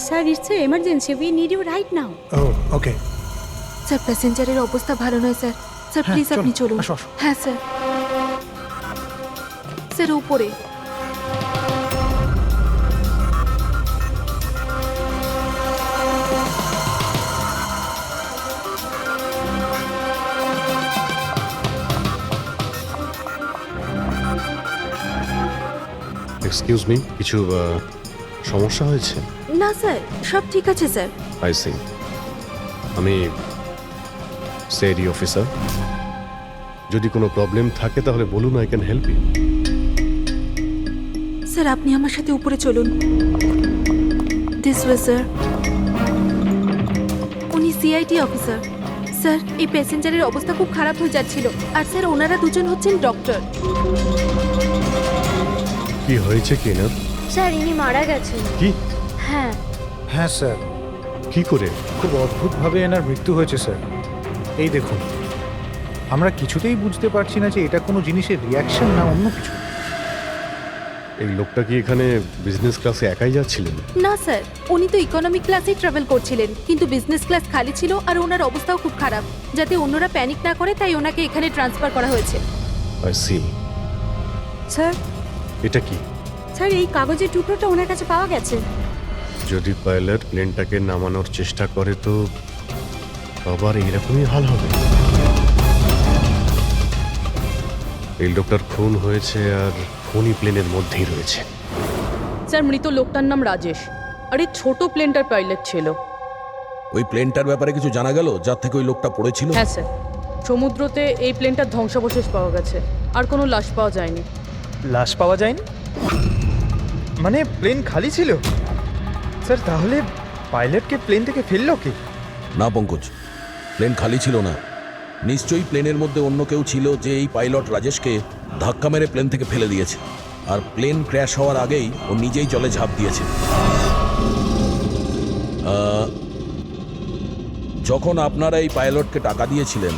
Sir it's a emergency, we need you right now. Oh okay. Sir প্যাসেঞ্জারের অবস্থা ভালো নয় স্যার। স্যার প্লিজ আপনি চলুন। আসো, আসো। হ্যাঁ স্যার। স্যার উপরে। এক্সকিউজ মি, কিছু সমস্যা হয়েছে? না স্যার, সব ঠিক আছে স্যার। I see. আমি সিআইডি অফিসার। যদি কোনো প্রবলেম থাকে তাহলে বলুন, I can help you. Sir আপনি আমার সাথে উপরে চলুন। This way sir. উনি সিআইডি অফিসার। স্যার এই প্যাসেঞ্জারের অবস্থা খুব খারাপ হয়ে যাচ্ছিল, আর স্যার ওনারা দুজন হচ্ছেন ডক্টর। কি হয়েছে কি না? স্যার ইনি মারা গেছেন। কি? হ্যাঁ। হ্যাঁ স্যার, কি করে? খুব অদ্ভুতভাবে এনার মৃত্যু হয়েছে স্যার। এই দেখুন, আমরা কিছুতেই বুঝতে পারছি না যে এটা কোনো জিনিসের রিয়াকশন না অন্য কিছু। এই লোকটা কি এখানে বিজনেস ক্লাসে একাই যাচ্ছিলেন? না স্যার, উনি তো ইকোনমিক ক্লাসেই ট্রাভেল করছিলেন, কিন্তু বিজনেস ক্লাস খালি ছিল আর ওনার অবস্থাও খুব খারাপ। যাতে অন্যরা প্যানিক না করে তাই ওনাকে এখানে ট্রান্সফার করা হয়েছে। I C. স্যার, এটা কি? স্যার এই কাগজের টুকরোটা ওনার কাছে পাওয়া গেছে। যদি পাইলট প্লেনটাকে নামানোর চেষ্টা করে তো আবার এইরকমই হাল হবে। এই লোকটার খুন হয়েছে আর খুনি প্লেনের মধ্যেই রয়েছে। স্যার মৃত লোকটার নাম রাজেশ, আর এই ছোট প্লেনটার পাইলট ছিল। ওই প্লেনটার ব্যাপারে কিছু জানা গেল যার থেকে ওই লোকটা পড়েছিল? হ্যাঁ স্যার, সমুদ্রতে এই প্লেনটার ধ্বংসাবশেষ পাওয়া গেছে, আর কোনো লাশ পাওয়া যায়নি। লাশ পাওয়া যায়নি মানে প্লেন খালি ছিল? স্যার তাহলে পাইলটকে প্লেন থেকে ফেললো কি? না পঙ্কজ, প্লেন খালি ছিল না। নিশ্চয়ই প্লেনের মধ্যে অন্য কেউ ছিল যে এই পাইলট রাজেশকে ধাক্কা মেরে প্লেন থেকে ফেলে দিয়েছে, আর প্লেন ক্র্যাশ হওয়ার আগেই ও নিজেই জলে ঝাঁপ দিয়েছে। যখন আপনারা এই পাইলটকে টাকা দিয়েছিলেন,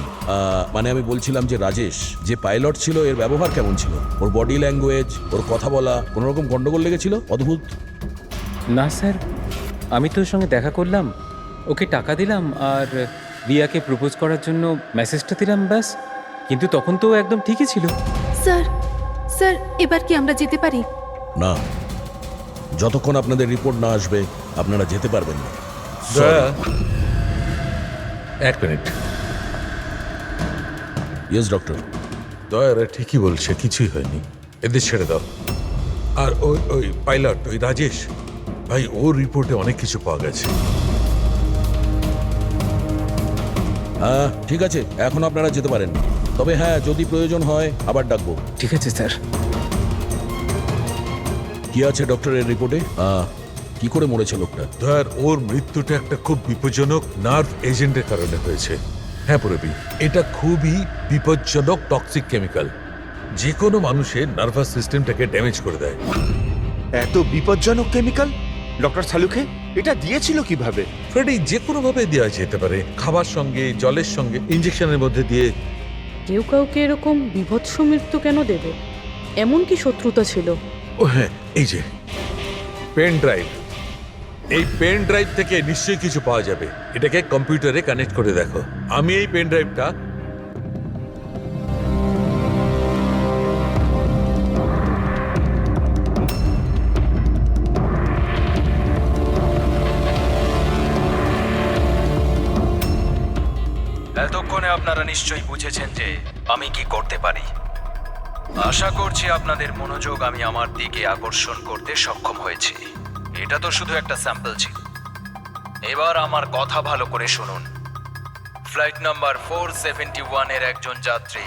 মানে আমি বলছিলাম যে রাজেশ যে পাইলট ছিল এর ব্যবহার কেমন ছিল? ওর বডি ল্যাঙ্গুয়েজ, ওর কথা বলা, কোনো রকম গন্ডগোল লেগেছিল? অদ্ভুত। না স্যার, আমি তো ওর সঙ্গে দেখা করলাম, ওকে টাকা দিলাম আর রিয়াকে প্রপোজ করার জন্য মেসেজটা দিলাম, ব্যাস। কিন্তু তখন তো ও একদম ঠিকই ছিল। স্যার, স্যার এবার কি আমরা যেতে পারি? না, যতক্ষণ আপনাদের রিপোর্ট না আসবে আপনারা যেতে পারবেন না। এক মিনিট। Yes doctor. দয়ারা ঠিকই বলছে, কিছুই হয়নি, এদের ছেড়ে দাও। আর ওই ওই পাইলট, ওই রাজেশ ভাই, ওর রিপোর্টে অনেক কিছু পাওয়া গেছে। হ্যাঁ ঠিক আছে, এখন আপনারা যেতে পারেন। তবে হ্যাঁ, যদি প্রয়োজন হয় আবার ডাকবো। ঠিক আছে স্যার। কি আছে ডক্টরের রিপোর্টে? কি করে মরেছে লোকটা? দয়ার, ওর মৃত্যুটা একটা খুব বিপজ্জনক নার্ভ এজেন্টের কারণে হয়েছে। হ্যাঁ পুরবি, এটা খুবই বিপজ্জনক টক্সিক কেমিক্যাল, যে কোনো মানুষের নার্ভাস সিস্টেমটাকে ড্যামেজ করে দেয়। এত বিপজ্জনক কেমিক্যাল ডক্টর সালুকে এটা দিয়েছিল কিভাবে? ফ্রেডি, যে কোনো ভাবে দেওয়া যেতে পারে, খাবার সঙ্গে, জলের সঙ্গে, ইঞ্জেকশনের মধ্যে দিয়ে। কেউ কাউকে এরকম বিভৎস মৃত্যু কেন দেবে? এমন কি শত্রুতা ছিল? ও হ্যাঁ, এই যে পেন ড্রাইভ, এই পেন ড্রাইভ থেকে নিশ্চয়ই কিছু পাওয়া যাবে। এটাকে কম্পিউটারে কানেক্ট করে দেখো। আমি এই পেন ড্রাইভটা এতক্ষণে আপনারা নিশ্চয়ই বুঝেছেন যে আমি কি করতে পারি। আশা করছি আপনাদের মনোযোগ আমি আমার দিকে আকর্ষণ করতে সক্ষম হয়েছি। এটা তো শুধু একটা স্যাম্পল ছিল। এবার আমার কথা ভালো করে শুনুন। ফ্লাইট নাম্বার 471 এর একজন যাত্রী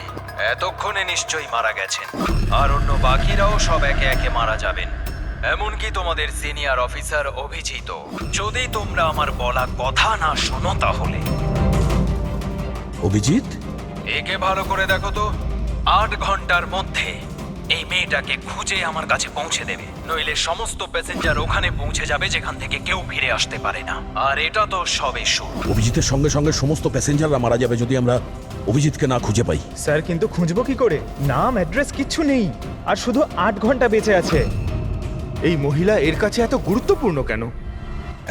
এতক্ষণে নিশ্চয়ই মারা গেছেন, আর অন্য বাকিরাও সব একে একে মারা যাবেন, এমনকি তোমাদের সিনিয়র অফিসার অভিজিৎ। যদি তোমরা আমার বলা কথা না শোনো তাহলে। অভিজিৎ, একে ভালো করে দেখো তো। 8 ঘন্টার মধ্যে এই মেয়েটাকে খুঁজে আমার কাছে পৌঁছে দেবে, নইলে সমস্ত প্যাসেঞ্জার ওখানে পৌঁছে যাবে যেখান থেকে কেউ ফিরে আসতে পারে না। আর এটা তো সবে শুরু। অভিজিতের সঙ্গে সঙ্গে সমস্ত প্যাসেঞ্জাররা মারা যাবে যদি আমরা অভিজিৎকে না খুঁজে পাই। স্যার কিন্তু খুঁজবো কি করে? নাম অ্যাড্রেস কিচ্ছু নেই, আর শুধু 8 ঘন্টা বেঁচে আছে। এই মহিলা এর কাছে এত গুরুত্বপূর্ণ কেন?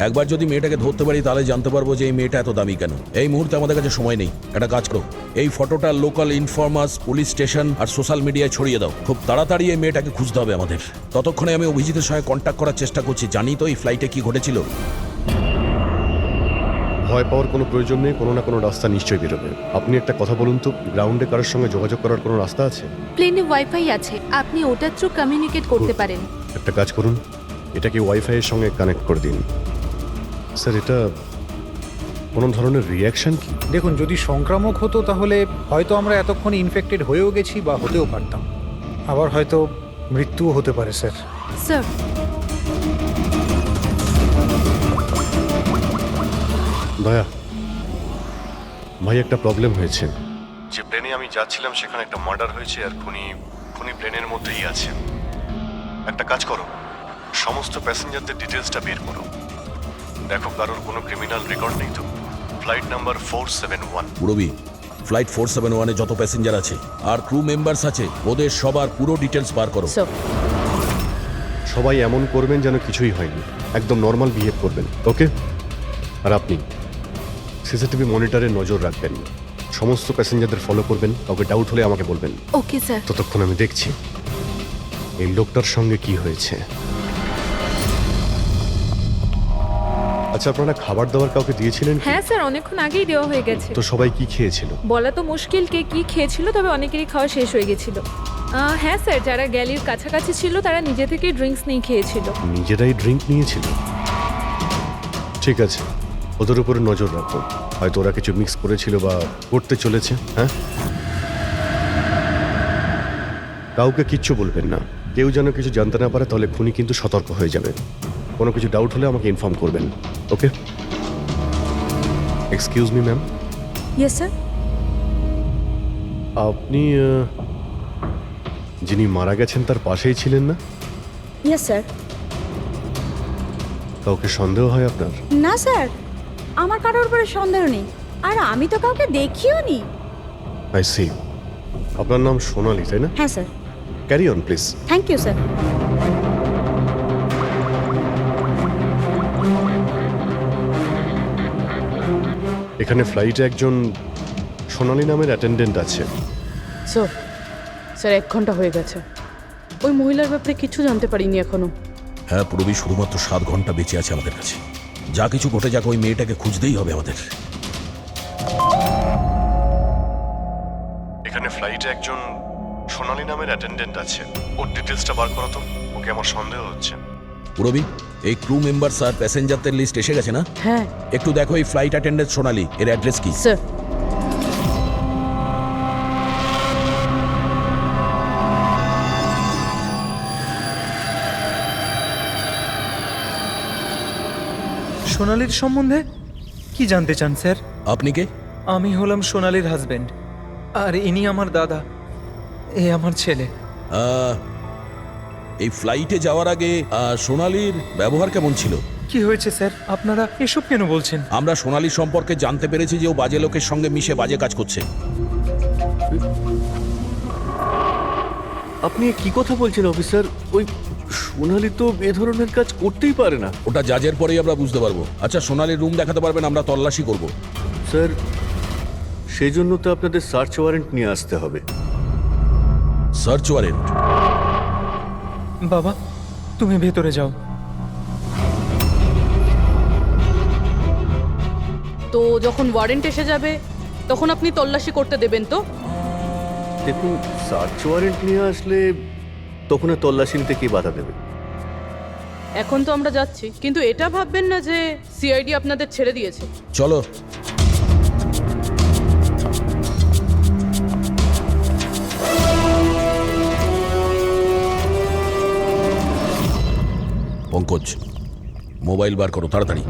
একবার যদি মেয়েটাকে ধরতে পারি তাহলে জানতে পারবো যে এই মেয়েটা এত দামি কেন। এই মুহূর্তে আমাদের কাছে সময় নেই, একটা কাজ করো, এই ফটোটা লোকাল ইনফরমার্স, পুলিশ স্টেশন আর সোশ্যাল মিডিয়ায় ছড়িয়ে দাও। খুব তাড়াতাড়ি এই মেয়েটাকে খুঁজতে হবে আমাদের। ততক্ষণে আমি অভিজিতের সঙ্গে কন্ট্যাক্ট করার চেষ্টা করছি। জানি তো এই ফ্লাইটে কি ঘটেছিল। ভয় পাওয়ার কোনো প্রয়োজন নেই, কোনো না কোনো রাস্তা নিশ্চয়ই বেরোবে। আপনি একটা কথা বলুন তো, গ্রাউন্ডে কারোর সঙ্গে যোগাযোগ করার কোনো রাস্তা আছে? প্লেনে ওয়াইফাই আছে, আপনি ওটার থ্রু কমিউনিকেট করতে পারেন। একটা কাজ করুন, এটাকে ওয়াইফাই এর সঙ্গে কানেক্ট করে দিন। স্যার, এটা কোনো ধরনের রিয়াকশন কি? দেখুন, যদি সংক্রামক হতো তাহলে হয়তো আমরা এতক্ষণে ইনফেক্টেড হয়েও গেছি বা হতেও পারতাম, আবার হয়তো মৃত্যুও হতে পারে স্যার। স্যার, দয়া ভাই, একটা প্রবলেম হয়েছে। যে প্লেনে আমি যাচ্ছিলাম সেখানে একটা মার্ডার হয়েছে, আর খুনি প্লেনের মধ্যেই আছে। একটা কাজ করো, সমস্ত প্যাসেঞ্জারদের ডিটেলসটা বের করো, দেখো কারোর কোনো ক্রিমিনাল রেকর্ড নেই তো। Flight number 471। পুরবি, ফ্লাইট 471-এ যত প্যাসেঞ্জার আছে আর ক্রু মেম্বার্স আছে, ওদের সবার পুরো ডিটেলস বার করো। স্যার, সবাই এমন করবেন যেন কিছুই হয়নি, একদম নর্মাল বিহেভ করবেন, ওকে? আর আপনি সিসিটিভি মনিটরে নজর রাখবেন, সমস্ত প্যাসেঞ্জারদের ফলো করবেন, কাউকে ডাউট হলে আমাকে বলবেন। Okay sir. ততক্ষণ আমি দেখছি এই লোকটার সঙ্গে কি হয়েছে। আচ্ছা, আপনারা খাবার দাবার কাউকে দিয়েছিলেন কি? হ্যাঁ স্যার, অনেকক্ষণ আগেই দেওয়া হয়ে গেছে। তো সবাই কি খেয়েছিল? বলা তো মুশকিল কে কি খেয়েছিল, তবে অনেকেরই খাওয়া শেষ হয়ে গেছিল। হ্যাঁ স্যার, যারা গ্যালির কাছাকাছি ছিল তারা নিজে থেকেই ড্রিঙ্কস নিয়ে খেয়েছিল। নিজেরাই ড্রিঙ্ক নিয়েছিল? ঠিক আছে, ওদের উপরে নজর রাখো, হয়তো ওরা কিছু মিক্স করেছিল বা করতে চলেছে। হ্যাঁ, কাউকে কিচ্ছু বলবেন না, কেউ যেন কিছু জানতে না পারে, তাহলে খুনি কিন্তু সতর্ক হয়ে যাবে। কোনো কিছু ডাউট হলে আমাকে ইনফর্ম করবেন, okay? Excuse me ma'am. Yes sir. আপনি যিনি মারা গেছেন তার পাশেই ছিলেন না? Yes sir. কাউকে সন্দেহ হয় আপনার? না স্যার, আমার কারোর উপরে সন্দেহ নেই, আর আমি তো কাউকে দেখিও নি। I see. আপনার নাম সোনালি, তাই না? হ্যাঁ sir. Carry on please. Thank you sir. এখানে ফ্লাইটে একজন সোনালি নামের অ্যাটেন্ডেন্ট আছে। স্যার, স্যার 1 ঘন্টা হয়ে গেছে, ওই মহিলার ব্যাপারে কিছু জানতে পারিনি এখনো। হ্যাঁ পুরবি, শুধুমাত্র 7 ঘন্টা বেঁচে আছে আমাদের কাছে। যা কিছু ঘটে যাক, ওই মেয়েটাকে খুঁজতেই হবে আমাদের। এখানে ফ্লাইটে একজন সোনালি নামের অ্যাটেন্ডেন্ট আছে, ওর ডিটেলসটা বার করো তো, ওকে আমার সন্দেহ হচ্ছে। পুরবি, এই ক্রু মেম্বারস আর প্যাসেঞ্জারদের লিস্ট এসে গেছে না? হ্যাঁ। একটু দেখো এই ফ্লাইট অ্যাটেন্ডেন্ট সোনালি, এর অ্যাড্রেস কি? স্যার, সোনালির সম্বন্ধে কি জানতে চান স্যার? আপনি কে? আমি হলাম সোনালির হাজবেন্ড, আর ইনি আমার দাদা, এ আমার ছেলে। এই ফ্লাইটে যাওয়ার আগে সোনালির ব্যবহার কেমন ছিল? কি হয়েছে স্যার, আপনারা এসব কেন বলছেন? আমরা সোনালি সম্পর্কে জানতে পেরেছি যে ও বাজে লোকের সঙ্গে মিশে বাজে কাজ করছে। আপনি কি কথা বলছেন অফিসার? ওই সোনালি তো এ ধরনের কাজ করতেই পারে না। ওটা জাজের পরেই আমরা বুঝতে পারবো। আচ্ছা, সোনালির রুম দেখাতে পারবেন? আমরা তল্লাশি করব। স্যার, সেই জন্য তো আপনাদের সার্চ ওয়ারেন্ট নিয়ে আসতে হবে। Search warrant? বাবা, তুমি ভেতরে যাও। তো যখন ওয়ারেন্ট এসে যাবে তখন আপনি তল্লাশি করতে দেবেন তো? দেখুন, সার্চ ওয়ারেন্ট নিয়ে আসলে তখন আর তল্লাশি নিতে কে বাধা দেবে? এখন তো আমরা যাচ্ছি, কিন্তু এটা ভাববেন না যে সিআইডি আপনাদের ছেড়ে দিয়েছে। চলো। পঙ্কজ, মোবাইল বার করো তাড়াতাড়ি।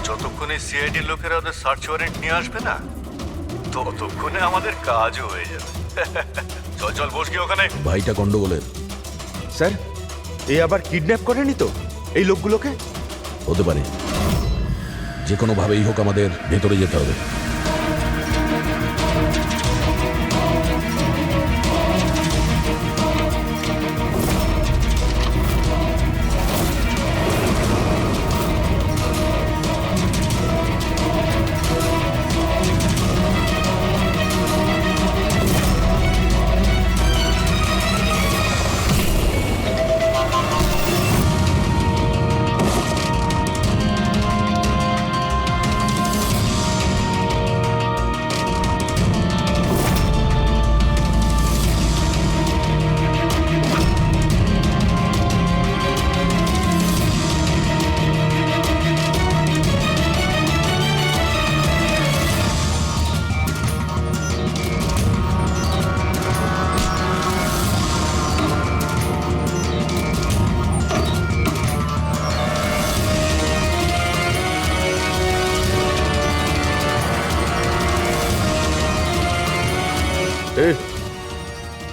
যতক্ষণে সিআইডি লোকেরা ওদের সার্চ ওয়ারেন্ট নিয়ে আসবে না, ততক্ষণে আমাদের কাজও হয়ে যাবে। চল চল, বস গিয়ে ওখানে। ভাইটা গন্ডগোলের। স্যার, এই আবার কিডন্যাপ করেনি তো এই লোকগুলোকে? হতে পারে, যে কোনো ভাবেই হোক আমাদের ভেতরে যেতে হবে।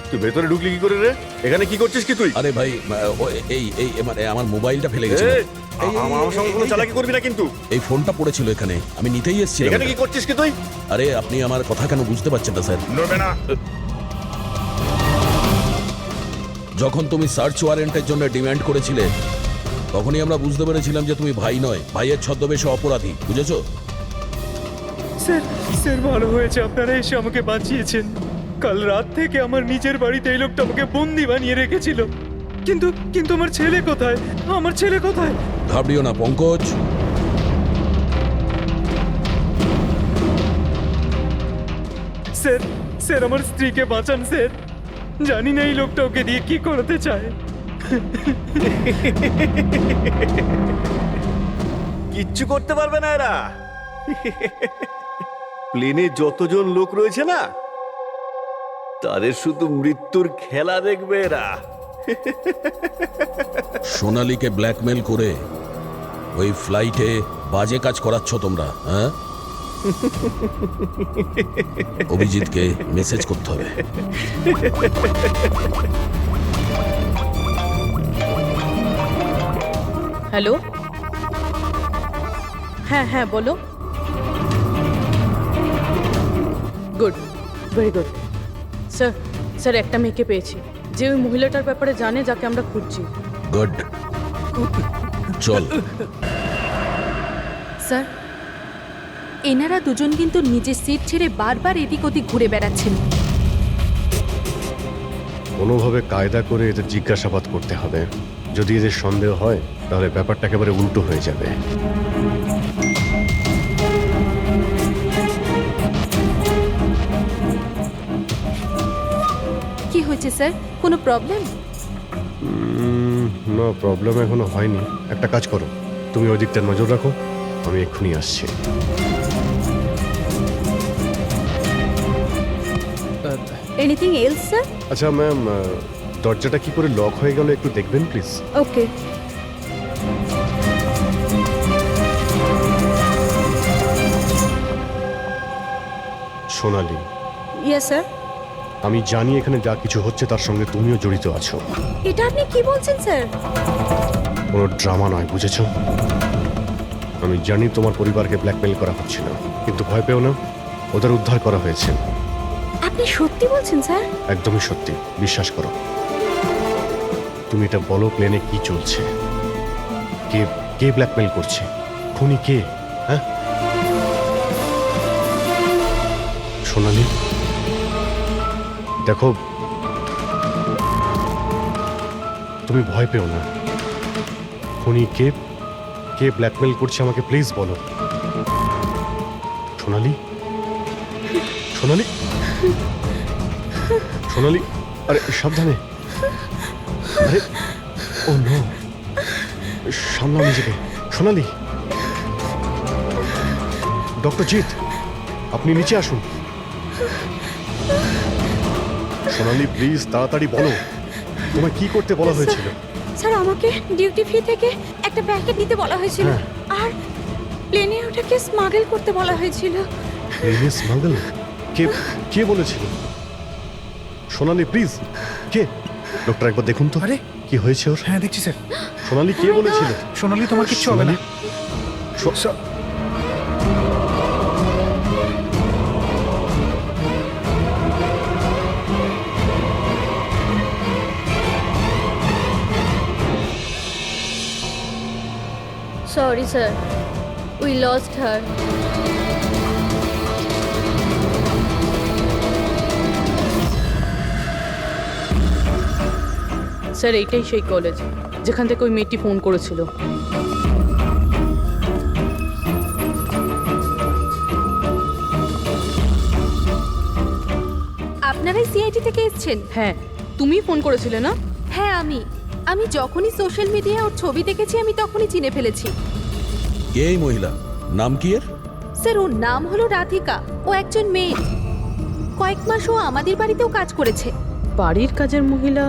তুই ভেতরে ঢুকলি কি করে রে? এখানে কি করছিস কি তুই? আরে ভাই এই মানে আমার মোবাইলটা ফেলে গেছে। আমার সঙ্গে কোনো চালাকি করবি না কিন্তু। এই ফোনটা পড়েছিল এখানে, আমি নিতেই এসেছিলাম। এখানে কি করছিস কি তুই? আরে আপনি আমার কথা কেন বুঝতে পারছেন না স্যার? নড়বে না। যখন তুমি সার্চ ওয়ারেন্টের জন্য ডিমান্ড করেছিলে তখনই আমরা বুঝতে পেরেছিলাম যে তুমি ভাই নয়, ভাইয়ের ছদ্মবেশে অপরাধী, বুঝেছো? স্যার স্যার ভালো হয়েছে আপনারা এসে আমাকে বাঁচিয়েছেন। কাল রাত থেকে আমার নিজের বাড়িতে এই লোকটা আমাকে বন্দি বানিয়ে রেখেছিল। কিন্তু কিন্তু আমার ছেলে কোথায়? আমার ছেলে কোথায়? ঘাবড়িও না পঙ্কজ। স্যার স্যার আমার স্ত্রীকে বাঁচান স্যার। জানি না এই লোকটা ওকে দিয়ে কি করতে চায়। কিচ্ছু করতে পারবে না এরা। প্লেনে যতজন লোক রয়েছে না, তাদের শুধু মৃত্যুর খেলা দেখবে এরা। সোনালীকে ব্ল্যাকমেল করে ওই ফ্লাইটে বাজে কাজ করাচ্ছ তোমরা, হ্যাঁ? অভিজিৎকে মেসেজ করতে হবে। হ্যালো, হ্যাঁ হ্যাঁ বলো। Good, very good. Sir sir একটা মেয়েকে পেয়েছি যে ওই মহিলাটার ব্যাপারে জানে যাকে আমরা খুঁজছি। গুড, চল। স্যার, এনারা দুজন কিন্তু নিজের সিট ছেড়ে বারবার এদিক ওদিক ঘুরে বেড়াচ্ছেন। কোনোভাবে কায়দা করে এদের জিজ্ঞাসাবাদ করতে হবে। যদি এদের সন্দেহ হয় তাহলে ব্যাপারটা একেবারে উল্টো হয়ে যাবে। কি হয়েছে স্যার, কোনো প্রবলেম? না, প্রবলেম এখনো হয়নি। একটা কাজ করো, তুমি ওই দিকটা নজর রাখো, আমি এক্ষুনি আসছি। Anything else sir? আচ্ছা ম্যাম, দরজাটা কি করে লক হয়ে গেল একটু দেখবেন please. Okay. Sonali, yes sir. আমি জানি এখানে যা কিছু হচ্ছে তার সঙ্গে তুমিও জড়িত আছো। এটা আপনি কি বলছেন স্যার? কোনো ড্রামা নয়, বুঝেছো? আমি জানি তোমার পরিবারকে ব্ল্যাকমেল করা হচ্ছিল, কিন্তু ভয় পেও না, ওদের উদ্ধার করা হয়েছে। আপনি সত্যি বলছেন স্যার? একদমই সত্যি, বিশ্বাস করো। তুমি এটা বলো, প্লেনে কি চলছে? কে কে ব্ল্যাকমেল করছে? খুনি কে? হ্যাঁ সোনালী, দেখো তুমি ভয় পেও না। খুনি কে, কে ব্ল্যাকমেল করছে আমাকে প্লিজ বলো। সোনালী, সোনালী, সোনালী, আরে সাবধানে। আরে ও নো, সামলাও নিজেকে। সোনালী, ডক্টর জিৎ, আপনি নিচে আসুন। সোনালী প্লিজ তাড়াতাড়ি বলো, তোমায় কি করতে বলা হয়েছিল? স্যার আমাকে ডিউটি ফ্রি থেকে একটা প্যাকেট নিতে বলা হয়েছিল, আর প্লেনে ওটাকে স্মাগল করতে বলা হয়েছিল। প্লেনে স্মাগল? কে কে বলেছিল? সোনালী প্লিজ, কে? ডক্টর একবার দেখুন তো। আরে কি হয়েছে ওর? হ্যাঁ দেখছি স্যার। সোনালী কে বলেছিল? সোনালী তোমার কিচ্ছু হবে না। Sorry, sir. We lost her. Sir এইটাই সেই কলেজ যেখান থেকে ওই মেয়েটি ফোন করেছিল। আপনারাই সিআইডি থেকে এসেছেন? হ্যাঁ, তুমি ফোন করেছিলে না? হ্যাঁ আমি যখনই সোশ্যাল মিডিয়ায় ওর ছবি দেখেছি আমি তখনই চিনে ফেলেছি। কে এই মহিলা? নাম কি এর? স্যার ওর নাম হলো রাধিকা। ও একজন মেয়ে। কয়েক মাস ও আমাদের বাড়িতেও কাজ করেছে। বাড়ির কাজের মহিলা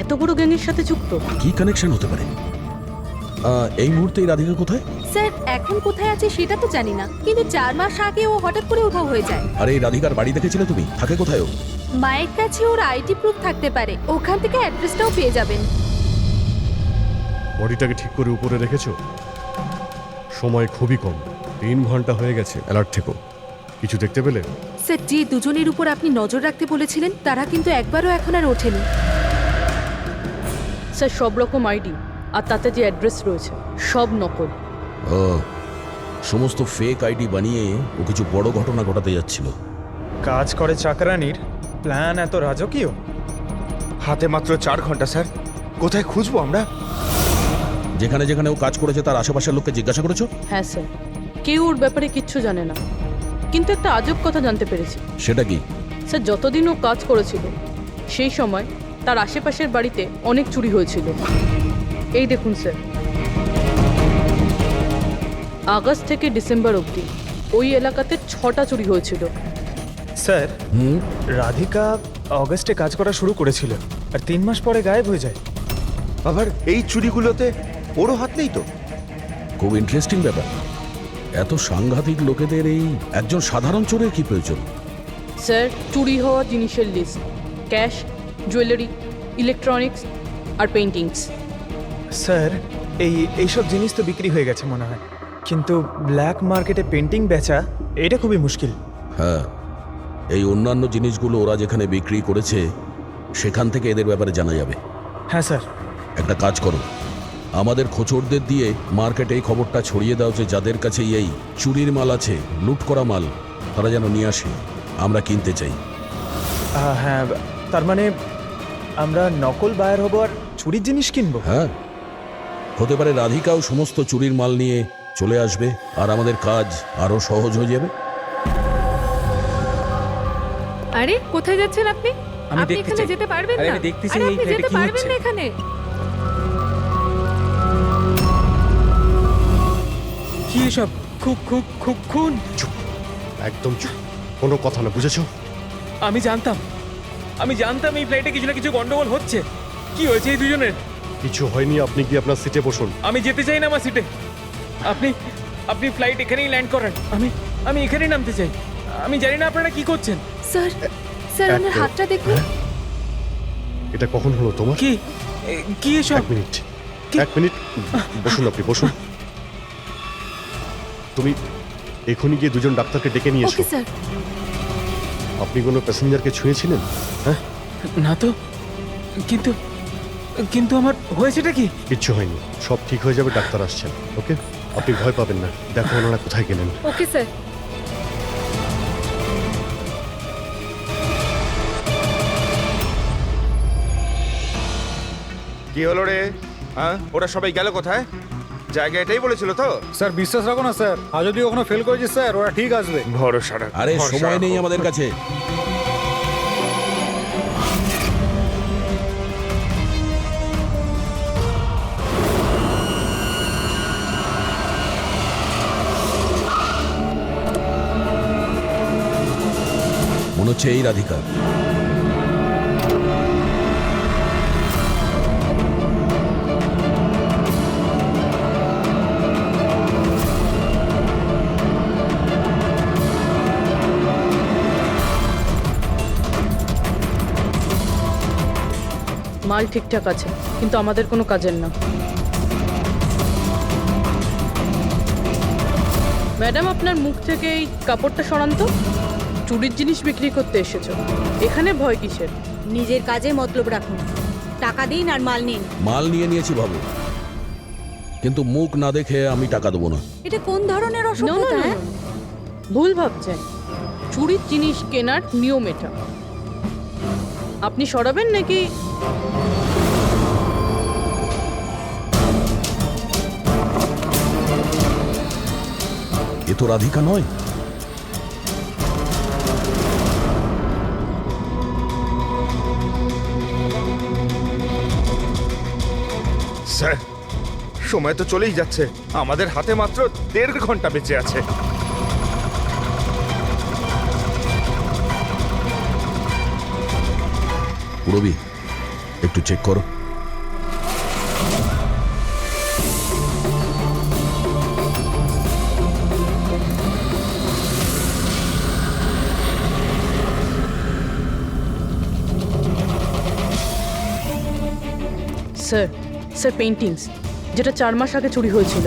এত বড় গ্যাংয়ের সাথে যুক্ত? কি কানেকশন হতে পারে? এই মুহূর্তে এই রাধিকা কোথায়? স্যার এখন কোথায় আছে সেটা তো জানি না, কিন্তু 4 মাস আগে ও হঠাৎ করে উধাও হয়ে যায়। আরে এই রাধিকার বাড়ি দেখেছিলে তুমি? থাকে কোথায় ও? মায়ের কাছে ওর আইডি প্রুফ থাকতে পারে, ওখান থেকে অ্যাড্রেসটাও পেয়ে যাবেন। বডিটাকে ঠিক করে উপরে রেখেছো? সময় খুবই কম, 3 ঘন্টা হয়ে গেছে। অ্যালার্ট থেকো। কিছু দেখতে পেলে? স্যার যে দুজনের উপর আপনি নজর রাখতে বলেছিলেন তারা কিন্তু একবারও এখন আর ওঠেনি। স্যার সব রকম আইডি আর তাতে যে অ্যাড্রেস রয়েছে সব নকল। ও, সমস্ত ফেক আইডি বানিয়ে ও কিছু বড় ঘটনা ঘটাতে যাচ্ছিল। কাজ করে চাকরানির প্ল্যান এত রাজকীয়। হাতে মাত্র 4 ঘন্টা স্যার, কোথায় খুঁজবো আমরা? যেখানে যেখানে ও কাজ করেছে তার আশেপাশের লোককে জিজ্ঞাসা করেছো? হ্যাঁ স্যার, কেউ ওর ব্যাপারে কিচ্ছু জানে না, কিন্তু একটা আজব কথা জানতে পেরেছি। সেটা কি? স্যার যতদিন ও কাজ করেছিল সেই সময় তার আশেপাশের বাড়িতে অনেক চুরি হয়েছিল। এই দেখুন স্যার, আগস্ট থেকে ডিসেম্বর অবধি ওই এলাকাতে 6টা চুরি হয়েছিল। স্যার রাধিকা অগস্টে কাজ করা শুরু করেছিল আর 3 মাস পরে গায়েব হয়ে যায়। আবার এই চুরিগুলোতে ওরও হাত নেই তো? খুব ইন্টারেস্টিং ব্যাপার। এত সাংঘাতিক লোকেদের এই একজন সাধারণ চোরের কি প্রয়োজন? স্যার চুরি হওয়া জিনিসের লিস্ট: ক্যাশ, জুয়েলারি, ইলেকট্রনিক্স আর পেইন্টিংস। স্যার এইসব জিনিস তো বিক্রি হয়ে গেছে মনে হয়, কিন্তু ব্ল্যাক মার্কেটে পেন্টিং বেচা এটা খুবই মুশকিল। হ্যাঁ, এই অন্যান্য জিনিসগুলো ওরা যেখানে বিক্রি করেছে সেখান থেকে এদের ব্যাপারে জানা যাবে। হ্যাঁ স্যার। একটা কাজ করো, আমাদের খোঁচরদের দিয়ে মার্কেটে এই খবরটা ছড়িয়ে দাও যে যাদের কাছে এই চুরির মাল আছে, লুট করা মাল, তারা যেন নিয়ে আসে, আমরা কিনতে চাই। হ্যাঁ, তার মানে আমরা নকল বায়ার হব আর চুরির জিনিস কিনবো? হ্যাঁ, হতে পারে রাধিকাও সমস্ত চুরির মাল নিয়ে চলে আসবে আর আমাদের কাজ আরো সহজ হয়ে যাবে। আরে কোথায় যাচ্ছেন আপনি? আমি আপনি দেখতে এখানে চাই। যেতে পারবেন আরে না। আমি দেখতে চাই আরে এই আপনি ফ্ল্যাটে যেতে কি পারবেন হচ্ছে। না এখানে। কি এসব? খুন। চুপ, একদম চুপ, কোনো কথা না, বুঝেছো? আমি জানতাম এই ফ্লাইটে কিছু না কিছু গন্ডগোল হচ্ছে। কি হয়েছে এই দুজনের? কিছু হয়নি, আপনি গিয়ে আপনার সিটে বসুন। আমি যেতে চাই না আমার সিটে। আপনি ফ্লাইট এখানেই ল্যান্ড করান। আমি এখানেই নামতে চাই। আমি জানি না আপনারা কি করছেন। স্যার স্যার ওনার হাতটা দেখুন। এটা কখন হলো তোমার? কি এসব? 1 মিনিট বসুন, আপনি বসুন। তুমি এখনই গিয়ে দুজন ডাক্তারকে ডেকে নিয়ে এসো। Okay sir. আপনি কোনো প্যাসেঞ্জারকে ছুঁয়েছিলেন? হ্যাঁ না তো, কিন্তু আমার হয়েছেটা কি? কিচ্ছু হয়নি, সব ঠিক হয়ে যাবে, ডাক্তার আসছেন। ওকে, আপনি ভয় পাবেন না। দেখো ওনারা কোথায় গেলেন। Okay sir. কি হলো রে? হ্যাঁ, ওরা সবাই গেল কোথায়? জায়গা এটাই বলেছিল তো? স্যার বিশ্বাস রাখো না স্যার, আর যদি ওখানে ফেল করেছি স্যার ওরা ঠিক আসবে। ভরসা রাখো। আরে সময় নেই আমাদের কাছে। মনে হচ্ছে এই রাধিকা। মাল ঠিকঠাক আছে, কিন্তু আমাদের কোনো কাজের না। ম্যাডাম আপনার মুখ থেকে এই কাপড়টা সরান তো। চুরির জিনিস বিক্রি করতে এসেছো, এখানে ভয় কিসের? নিজের কাজে মতলব রাখুন, টাকা দিন আর মাল নিন। মাল নিয়ে নিয়েছি ভাবো, কিন্তু মুখ না দেখে আমি টাকা দেবো না। এটা কোন ধরনের No, no, অসভ্যতা? no, no. ভুল ভাবছেন। চুরির জিনিস কেনার নিয়ম এটা। আপনি সরাবেন নাকি? এ তো রাধিকা নয়। স্যার সময় তো চলেই যাচ্ছে, আমাদের হাতে মাত্র 1.5 ঘন্টা বেঁচে আছে। পুরবি একটু চেক করো। স্যার স্যার পেন্টিংস, যেটা 4 মাস আগে চুরি হয়েছিল।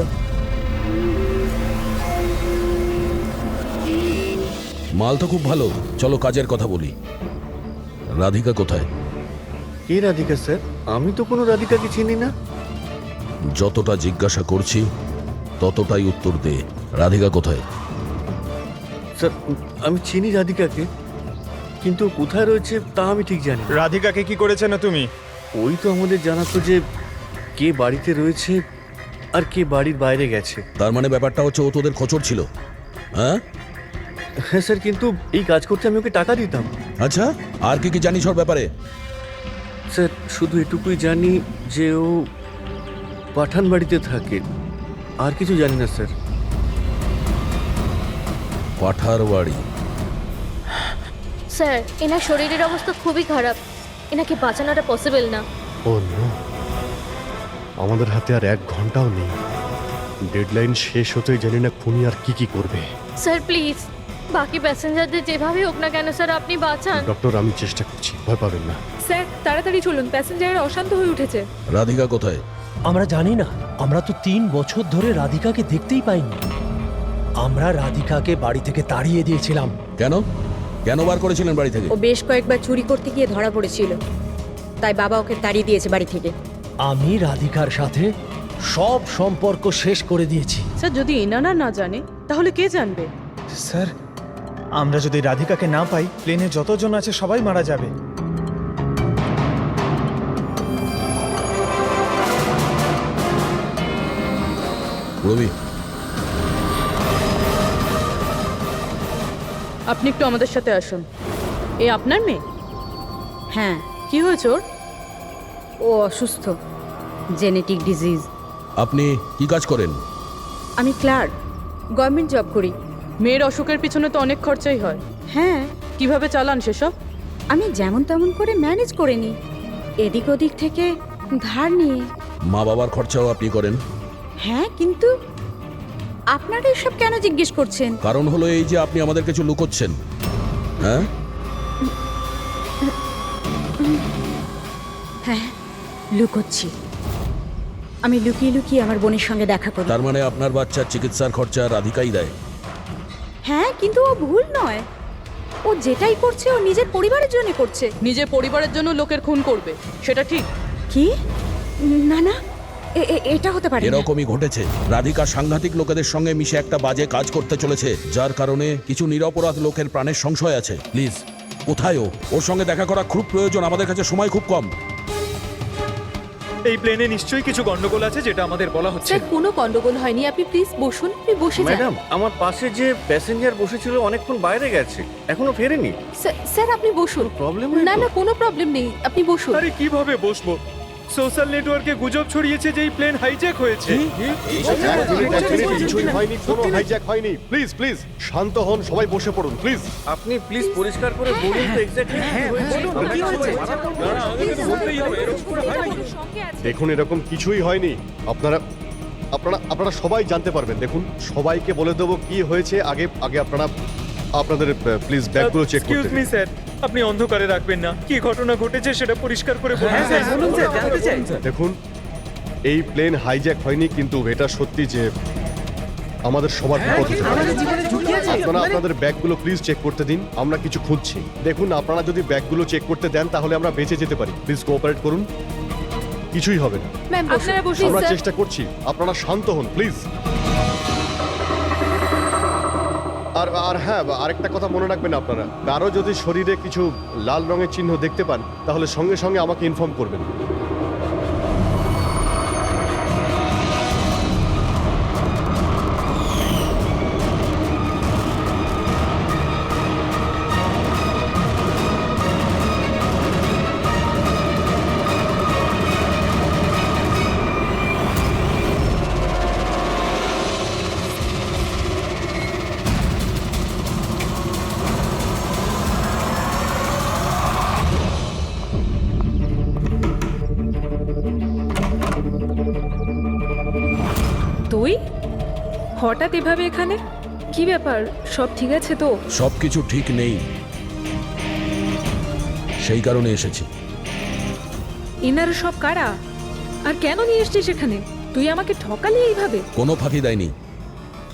মাল তো খুব ভালো, চলো কাজের কথা বলি। রাধিকা কোথায়? কে রাধিকা স্যার? আমি তো কোনো রাধিকাকে চিনি না। যতটা জিজ্ঞাসা করছি ততটাই উত্তর দে। রাধিকা কোথায়? স্যার আমি চিনি রাধিকাকে, কিন্তু কোথায় রয়েছে তা আমি ঠিক জানি। রাধিকাকে কি করেছে না তুমি? ওই তো আমাদের জানাতো যে কে বাড়িতে রয়েছে আর কে বাড়ির বাইরে গেছে। তার মানে ব্যাপারটা হচ্ছে ও তোদের খোঁচর ছিল, হ্যাঁ? হ্যাঁ স্যার, কিন্তু এই কাজ করতে আমি ওকে টাকা দিতাম। আচ্ছা, আর কি কি জানিস ওর ব্যাপারে? স্যার শুধু এটুকুই জানি যে ও পাঠান বাড়িতে থাকে, আর কিছু জানি না স্যার। পাঠার বাড়ি? স্যার এনার শরীরের অবস্থা খুবই খারাপ, এনাকে বাঁচানোটা পসিবল না। ও নো, আমাদের হাতে আর 1 ঘন্টাও নেই। ডেডলাইন শেষ হতেই জানি না খুনি আর কি করবে। স্যার প্লিজ বাকি প্যাসেঞ্জারদের যেভাবে হোক না কেন স্যার আপনি বাঁচান। ডক্টর আমি চেষ্টা করছি, ভয় পাবেন না। স্যার তাড়াতাড়ি চলুন, প্যাসেঞ্জাররা অশান্ত হয়ে উঠেছে। রাধিকা কোথায়? আমরা জানি না, আমরা তো 3 বছর ধরে রাধিকাকে দেখতেই পাইনি। আমরা রাধিকাকে বাড়ি থেকে তাড়িয়ে দিয়েছিলাম। কেন কেন বার করেছিলেন বাড়ি থেকে? ও বেশ কয়েকবার চুরি করতে গিয়ে ধরা পড়েছিল, তাই বাবা ওকে তাড়িয়ে দিয়েছে বাড়ি থেকে। আমি রাধিকার সাথে সব সম্পর্ক শেষ করে দিয়েছি। স্যার যদি এনারা না জানে তাহলে কে জানবে? স্যার আমরা যদি রাধিকাকে না পাই, প্লেনে যতজন আছে সবাই মারা যাবে। রবি, আপনি একটু আমাদের সাথে আসুন। এ আপনার মেয়ে? হ্যাঁ। কি হয়েছে ওর? ও অসুস্থ, জেনেটিক ডিজিজ। আপনি কি কাজ করেন? আমি ক্লার্ক, গভর্নমেন্ট জব করি। মেয়ের অসুখের পিছনে তো অনেক খরচাই হয়। হ্যাঁ। কিভাবে চালান সেসব? আমি যেমন তেমন করে ম্যানেজ করে নিই, এদিক ওদিক থেকে ধার নিয়ে। মা বাবার খরচাও আপনি করেন? হ্যাঁ, কিন্তু আপনারা এসব কেন জিজ্ঞেস করছেন? কারণ হলো এই যে আপনি আমাদের কিছু লুকোচ্ছেন, হ্যাঁ? হ্যাঁ, লুকোচ্ছি। আমি লুকিয়ে লুকিয়ে আমার বোনের সঙ্গে দেখা করি। তার মানে আপনার বাচ্চার চিকিৎসার খরচা রাধিকাই দেয়? হ্যাঁ, কিন্তু ও ভুল নয়। ও যেটাই করছে ও নিজের পরিবারের জন্য করছে। নিজের পরিবারের জন্য লোকের খুন করবে, সেটা ঠিক? কি? না না, এটা হতে পারে না। এরকমই ঘটেছে। রাধিকা সাংঘাতিক লোকেদের সঙ্গে মিশে একটা বাজে কাজ করতে চলেছে, যার কারণে কিছু নিরপরাধ লোকের প্রাণের সংশয় আছে। প্লিজ, কোথায় ও? ওর সঙ্গে দেখা করা খুব প্রয়োজন, আমাদের কাছে সময় খুব কম। এই প্লেনে নিশ্চয়ই কিছু গন্ডগোল আছে যেটা আমাদের বলা হচ্ছে। স্যার কোনো গন্ডগোল হয়নি, আপনি প্লিজ বসুন, আপনি বসে যান। ম্যাডাম, আমার পাশে যে প্যাসেঞ্জার বসেছিল অনেকক্ষণ বাইরে গেছে, এখনো ফেরেনি। স্যার আপনি বসুন। প্রবলেম না না, কোনো প্রবলেম নেই, আপনি বসুন। আরে কিভাবে বসবো? সোশ্যাল নেটওয়ার্কে গুজব ছড়িয়েছে যে এই প্লেন হাইজ্যাক হয়েছে। কিছুই হয়নি, কোনো হাইজ্যাক হয়নি। প্লিজ প্লিজ শান্ত হন, সবাই বসে পড়ুন প্লিজ। আপনি প্লিজ পরিষ্কার করে বলুন তো এক্স্যাক্টলি কি হয়েছে। দেখুন এরকম কিছুই হয়নি। আপনারা সবাই জানতে পারবেন। দেখুন সবাইকে বলে দেবো কি হয়েছে। আগে আপনারা আপনাদের প্লিজ ব্যাগগুলো চেক করতে এক্সকিউজ মি স্যার, আপনি অন্ধকারে রাখবেন না। কি ঘটনা ঘটেছে সেটা পরিষ্কার করে বলুন স্যার। দেখুন এই প্লেন হাইজ্যাক হয়নি, কিন্তু এটা সত্যি যে আমাদের সবার বিপদ হতে পারে। আপনারা আপনাদের ব্যাগগুলো প্লিজ চেক করতে দিন, আমরা কিছু খুঁজছি। দেখুন আপনারা যদি ব্যাগগুলো চেক করতে দেন তাহলে আমরা বেঁচে যেতে পারি। প্লিজ কোঅপারেট করুন, কিছুই হবে না। ম্যাম আপনারা বসুন। আমরা স্যার চেষ্টা করছি, আপনারা শান্ত হন প্লিজ। আর হ্যাঁ, আরেকটা কথা মনে রাখবেন, আপনারা কারো যদি শরীরে কিছু লাল রঙের চিহ্ন দেখতে পান তাহলে সঙ্গে সঙ্গে আমাকে ইনফর্ম করবেন। তুই হঠাৎ এভাবে এখানে? কি ব্যাপার, সব ঠিক আছে তো? সবকিছু ঠিক নেই, সেই কারণে এসেছি। ইনার সব কারা? আর কেন নিয়ে এসছিস এখানে? তুই আমাকে ঠকালি এইভাবে? কোনো ফাঁকি দেয়নি,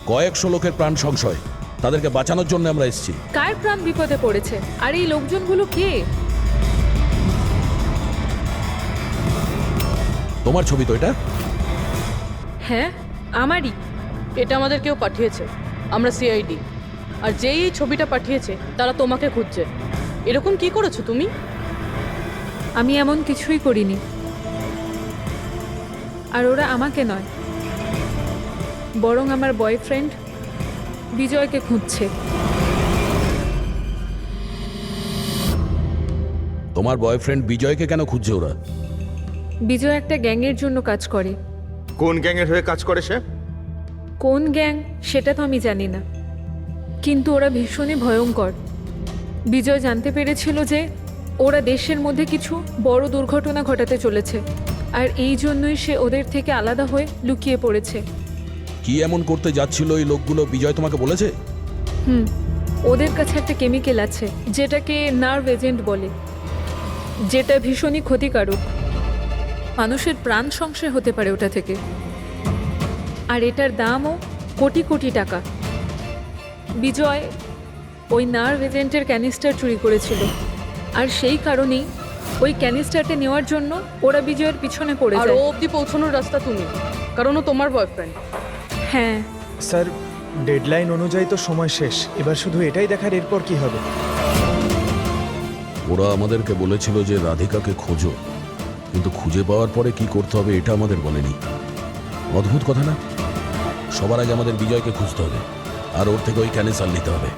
কয়েকশো লোকের প্রাণ সংশয়, তাদেরকে বাঁচানোর জন্য আমরা এসেছি। কার প্রাণ বিপদে পড়েছে? আর এই লোকজনগুলো কে? তোমার ছবি তো এটা? হ্যাঁ, আমারই। এটা আমাদের কেউ পাঠিয়েছে, আমরা সিআইডি। আর যেই এই ছবিটা পাঠিয়েছে তারা তোমাকে খুঁজছে। এরকম কি করেছো তুমি? আমি এমন কিছুই করিনি। আর ওরা আমাকে নয়, বরং আমার বয়ফ্রেন্ড বিজয়কে খুঁজছে। তোমার বয়ফ্রেন্ড বিজয়কে কেন খুঁজছে ওরা? বিজয় একটা গ্যাংয়ের জন্য কাজ করে। কোন গ্যাংয়ের হয়ে কাজ করে সে? কোন গ্যাং সেটা তো আমি জানি না, কিন্তু ওরা ভীষণই ভয়ঙ্কর। বিজয় জানতে পেরেছিল যে ওরা দেশের মধ্যে কিছু বড় দুর্ঘটনা ঘটাতে চলেছে, আর এই জন্যই সে ওদের থেকে আলাদা হয়ে লুকিয়ে পড়েছে। কি এমন করতে যাচ্ছিল এই লোকগুলো বিজয় তোমাকে বলেছে? ওদের কাছে একটা কেমিক্যাল আছে যেটাকে নার্ভ এজেন্ট বলে, যেটা ভীষণই ক্ষতিকারক। মানুষের প্রাণ সংশয় হতে পারে ওটা থেকে, আর এটার দামও কোটি কোটি টাকা। বিজয় ওই নার্ভ এজেন্টের ক্যানিস্টার চুরি করেছিল, আর সেই কারণেই ওই ক্যানিস্টারটা নেওয়ার জন্য ওরা বিজয়ের পিছনে পড়ে আর যায়। ও অবধি পৌঁছানোর রাস্তা তুমি, কারণ ও তোমার বয়ফ্রেন্ড। হ্যাঁ স্যার, ডেডলাইন অনুযায়ী তো সময় শেষ, এবার শুধু এটাই দেখার এরপর কি হবে। ওরা আমাদেরকে বলেছিল যে রাধিকাকে খোঁজো, কিন্তু খুঁজে পাওয়ার পরে কি করতে হবে এটা আমাদের বলেনি। অদ্ভুত কথা না? সবার আগে আমাদের বিজয়কে খুঁজতে হবে, আর ওর থেকে ওই ক্যানেসার নিতে হবে।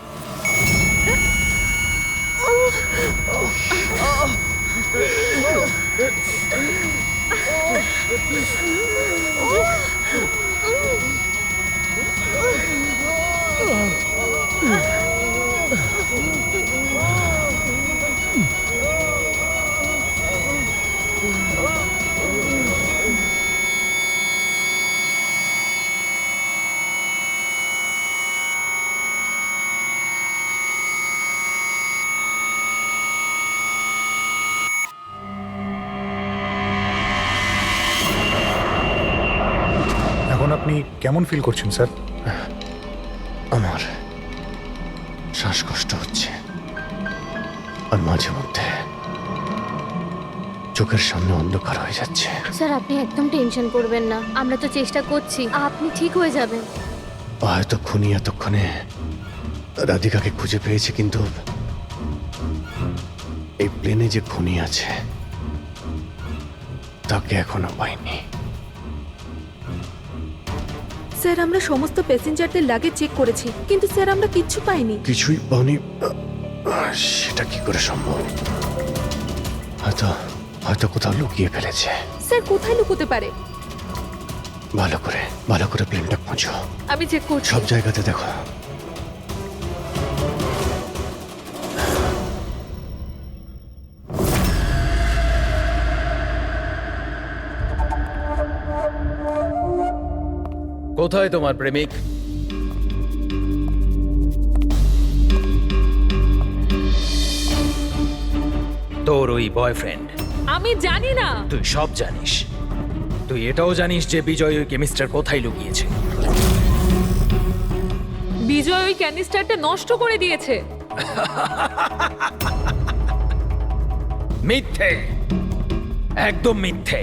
এখন আপনি কেমন ফিল করছেন স্যার? আমার শ্বাসকষ্ট হচ্ছে, আর মাঝে মধ্যে চোখের সামনে অন্ধকার হয়ে যাচ্ছে। স্যার আপনি একদম টেনশন করবেন না, আমরা তো চেষ্টা করছি, আপনি ঠিক হয়ে যাবেন। হয়তো খুনি এতক্ষণে রাধিকাকে খুঁজে পেয়েছে, কিন্তু এই প্লেনে যে খুনি আছে তাকে এখনো পাইনি। স্যার আমরা সমস্ত প্যাসেঞ্জারদের লাগেজ চেক করেছি, কিন্তু স্যার আমরা কিচ্ছু পাইনি। কিছুই পাওনি? সেটা কি করে সম্ভব? হয়তো হয়তো কোথাও লুকিয়ে ফেলেছে। স্যার কোথায় লুকোতে পারে? ভালো করে প্লেনটা খোঁজো। আমি চেক করছি। সব জায়গাতে দেখো। কোথায় তোমার প্রেমিক? তোর ওই বয়ফ্রেন্ড? আমি জানি না। তুই সব জানিস। তুই এটাও জানিস যে বিজয় ওই কেমিস্টার কোথায় লুকিয়েছে। বিজয় ওই ক্যানিস্টারটা নষ্ট করে দিয়েছে। মিথ্যে, একদম মিথ্যে।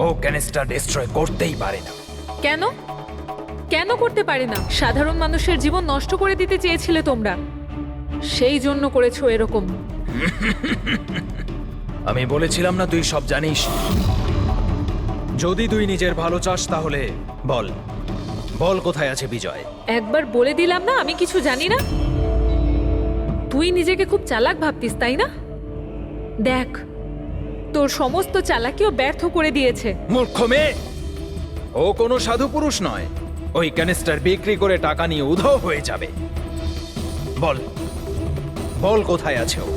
ও ক্যানিস্টার ডিস্ট্রয় করতেই পারে না। কেন? কেন করতে পারে না? সাধারণ মানুষের জীবন নষ্ট করে দিতে চেয়েছিলে তোমরা, সেই জন্য করেছো এরকম। আমি বলেছিলাম না তুই সব জানিস? যদি তুই নিজের ভালো চাস তাহলে বল, বল কোথায় আছে বিজয়? একবার বলে দিলাম না আমি কিছু জানি না। তুই নিজেকে খুব চালাক ভাবতিস তাই না? দেখ, তোর সমস্ত চালাকিও ব্যর্থ করে দিয়েছে। মূর্খ মেয়ে, ও কোনো সাধু পুরুষ নয়। ওই ক্যানিস্টার বিক্রি করে টাকা নিয়ে উধাও হয়ে যাবে। বল, বল কোথায় আছে ও?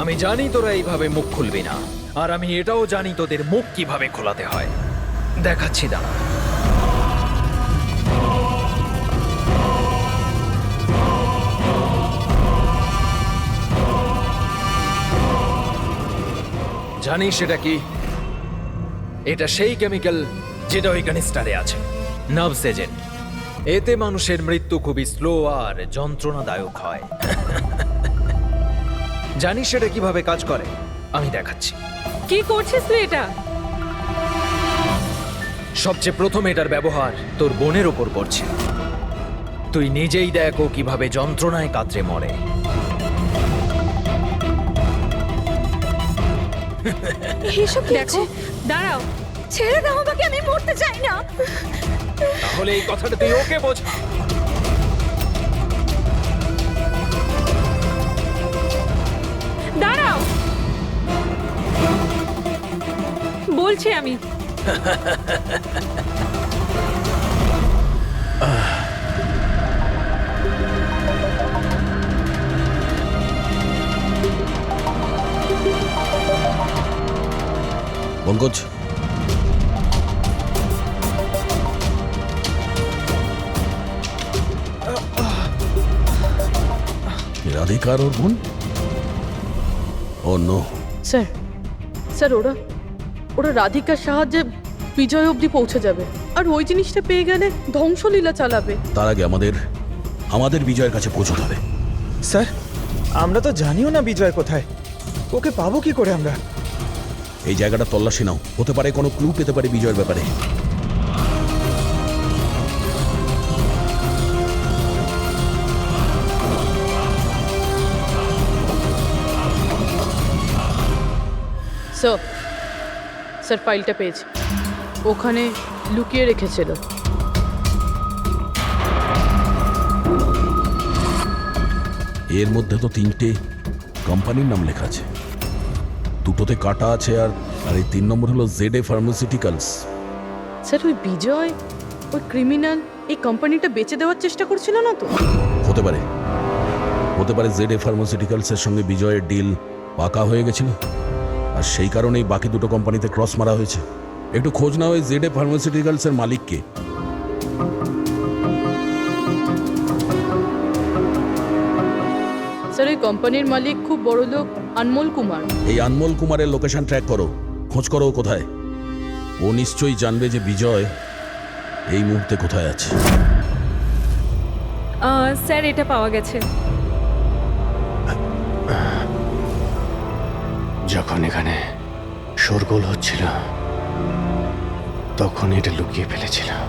আমি জানি তোরা এইভাবে মুখ খুলবি না, আর আমি এটাও জানি তোদের মুখ কিভাবে খোলাতে হয়। দেখাচ্ছি দাঁড়া। জানিস এটা কি? এটা সেই কেমিক্যাল যেটা ওই ক্যানিস্টারে আছে, নার্ভস এজেন্ট। এতে মানুষের মৃত্যু খুবই স্লো আর যন্ত্রণাদায়ক হয়। জানিস সেটা কিভাবে কাজ করে? আমি দেখাচ্ছি। কি করছিস তুই এটা? সবচেয়ে প্রথম এটার ব্যবহার তোর বোনের ওপর করছে। তুই নিজেই দেখ ও কিভাবে যন্ত্রণায় কাতরে মরে। এসব কি দেখো, দাঁড়াও। ছেড়ে দাও আমাকে, আমি মরতে চাই না। তাহলে এই কথাটা তুই ওকে বোঝা। দাঁড়াও, বলছি আমি। পঙ্কজ, রাধিকার ওর বোন? ও নো। স্যার, স্যার ওরা ওরা রাধিকার সাহায্যে বিজয় অবধি পৌঁছে যাবে, আর ওই জিনিসটা পেয়ে গেলে ধ্বংসলীলা চালাবে। তার আগে আমাদের বিজয়ের কাছে পৌঁছতে হবে। স্যার, আমরা তো জানিও না বিজয় কোথায়। ওকে পাবো কি করে আমরা? এই জায়গাটা তল্লাশি নাও, হতে পারে কোনো ক্লু পেতে পারে বিজয়ের ব্যাপারে। স্যার, স্যার ফাইলটা পেয়েছি, ওখানে লুকিয়ে রেখেছিল। এর মধ্যে তো 3টে কোম্পানির নাম লেখা আছে, দুটোতে কাটা আছে, আর এই 3 নম্বর হলো ZA ফার্মাসিউটিক্যালস। স্যার ওই বিজয়, ওই ক্রিমিনাল এই কোম্পানিটা বেচে দেওয়ার চেষ্টা করছিল না তো? হতে পারে ZA ফার্মাসিউটিক্যালসের সঙ্গে বিজয়ের ডিল পাকা হয়ে গেছিল, আর সেই কারণেই বাকি দুটো কোম্পানিতে ক্রস মারা হয়েছে। একটু খোঁজ নাও ওই ZA ফার্মাসিউটিক্যালসের মালিককে। স্যার এই কোম্পানির মালিক খুব বড় লোক আনমোল কুমার। এই আনমোল কুমারের লোকেশন ট্র্যাক করো, খোঁজ করো ও কোথায়। ও নিশ্চয়ই জানবে যে বিজয় এই মুহূর্তে কোথায় আছে। স্যার, এটা পাওয়া গেছে। যখন এখানে শোরগোল হচ্ছিল তখন এটা লুকিয়ে ফেলেছিলাম।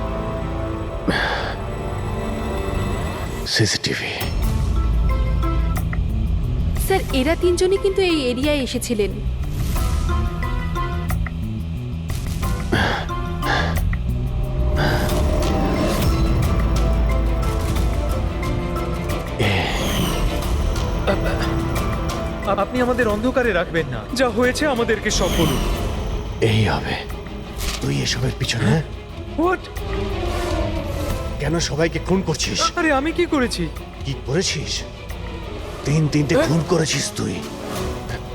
সিসিটিভি। স্যার, এরা 3জনই কিন্তু এই এরিয়ায় এসেছিলেন। আপনি আমাদের অন্ধকারে রাখবেন না, যা হয়েছে আমাদেরকে সব বলুন। এই হবে। তুই এসবের পিছনে? হোয়াট? কেন সবাইকে খুন করছিস? আরে আমি কি করেছি? কি করেছিস? 3টে খুন করেছিস তুই।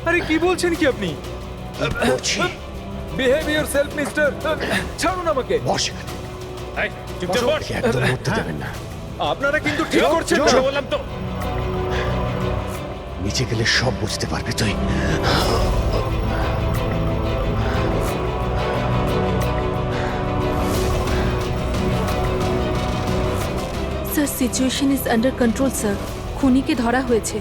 আরে কি বলছেন কি আপনি? Behave yourself mister. ছাড়ুন আমাকে। বস। এই, চুপচাপ বস। একদম মরতে দেবেন না। আপনারা কিন্তু ঠিক করছেন না, বললাম তো। নিচে গেলে সব বুঝতে পারবি তুই। Sir, situation is under control sir. খুনিকে ধরা হয়েছে,